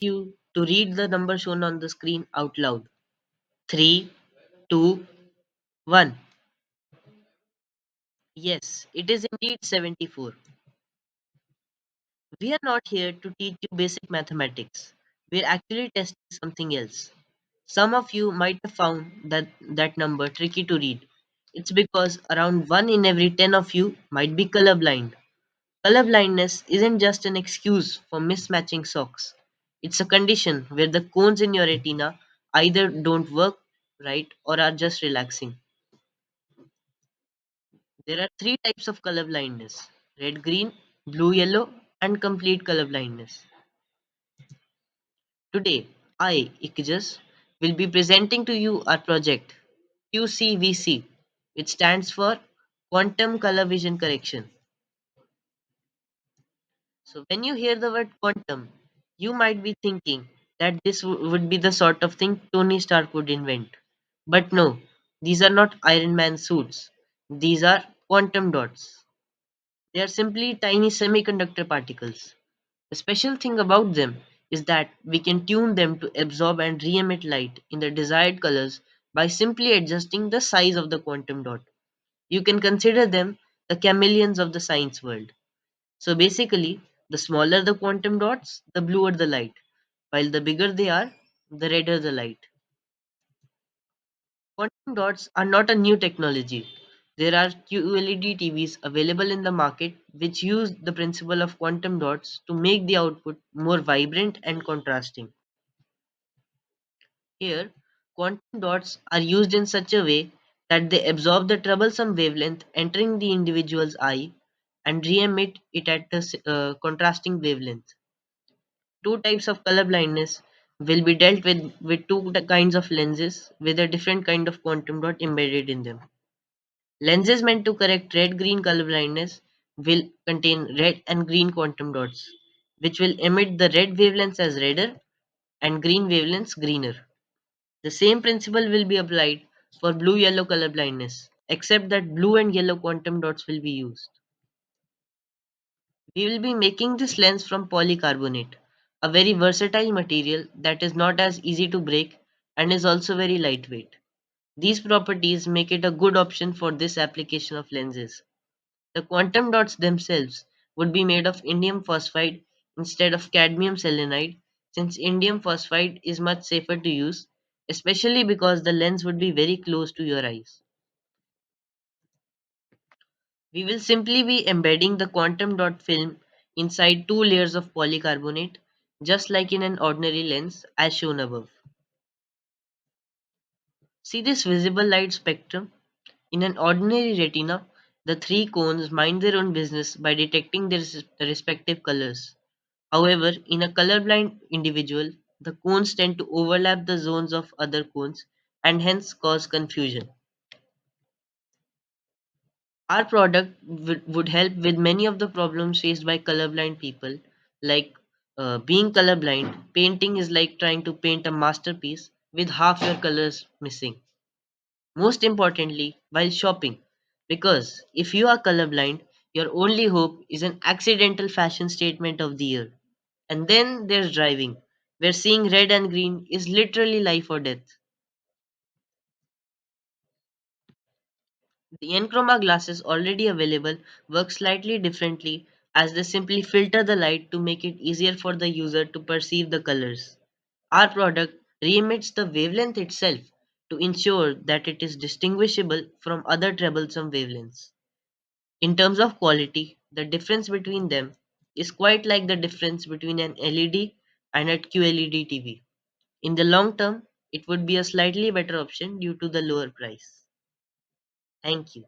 you to read the number shown on the screen out loud. 3, 2, 1. Yes, it is indeed 74. We are not here to teach you basic mathematics. We're actually testing something else. Some of you might have found that number tricky to read. It's because around 1 in every 10 of you might be colorblind. Colorblindness isn't just an excuse for mismatching socks. It's a condition where the cones in your retina either don't work right or are just relaxing. There are three types of colorblindness: red green, blue yellow, and complete colorblindness. Today, I, Ikijas, will be presenting to you our project QCVC, which stands for Quantum Color Vision Correction. So, when you hear the word quantum, you might be thinking that this would be the sort of thing Tony Stark would invent. But no, these are not Iron Man suits. These are quantum dots. They are simply tiny semiconductor particles. The special thing about them is that we can tune them to absorb and re emit light in the desired colors by simply adjusting the size of the quantum dot. You can consider them the chameleons of the science world. So basically, the smaller the quantum dots, the bluer the light, while the bigger they are, the redder the light. Quantum dots are not a new technology. There are QLED TVs available in the market which use the principle of quantum dots to make the output more vibrant and contrasting. Here, quantum dots are used in such a way that they absorb the troublesome wavelength entering the individual's eye and re emit it at the contrasting wavelength. Two types of color blindness will be dealt with two kinds of lenses with a different kind of quantum dot embedded in them. Lenses meant to correct red green color blindness will contain red and green quantum dots, which will emit the red wavelengths as redder and green wavelengths greener. The same principle will be applied for blue yellow color blindness, except that blue and yellow quantum dots will be used. We will be making this lens from polycarbonate, a very versatile material that is not as easy to break and is also very lightweight. These properties make it a good option for this application of lenses. The quantum dots themselves would be made of indium phosphide instead of cadmium selenide, since indium phosphide is much safer to use, especially because the lens would be very close to your eyes. We will simply be embedding the quantum dot film inside two layers of polycarbonate, just like in an ordinary lens, as shown above. See this visible light spectrum? In an ordinary retina, the three cones mind their own business by detecting their respective colors. However, in a colorblind individual, the cones tend to overlap the zones of other cones and hence cause confusion. Our product would help with many of the problems faced by colorblind people, like being colorblind. Painting is like trying to paint a masterpiece with half your colors missing. Most importantly, while shopping, because if you are colorblind, your only hope is an accidental fashion statement of the year. And then there's driving, where seeing red and green is literally life or death. The Enchroma glasses already available work slightly differently as they simply filter the light to make it easier for the user to perceive the colors. Our product re-emits the wavelength itself to ensure that it is distinguishable from other troublesome wavelengths. In terms of quality, the difference between them is quite like the difference between an LED and a QLED TV. In the long term, it would be a slightly better option due to the lower price. Thank you.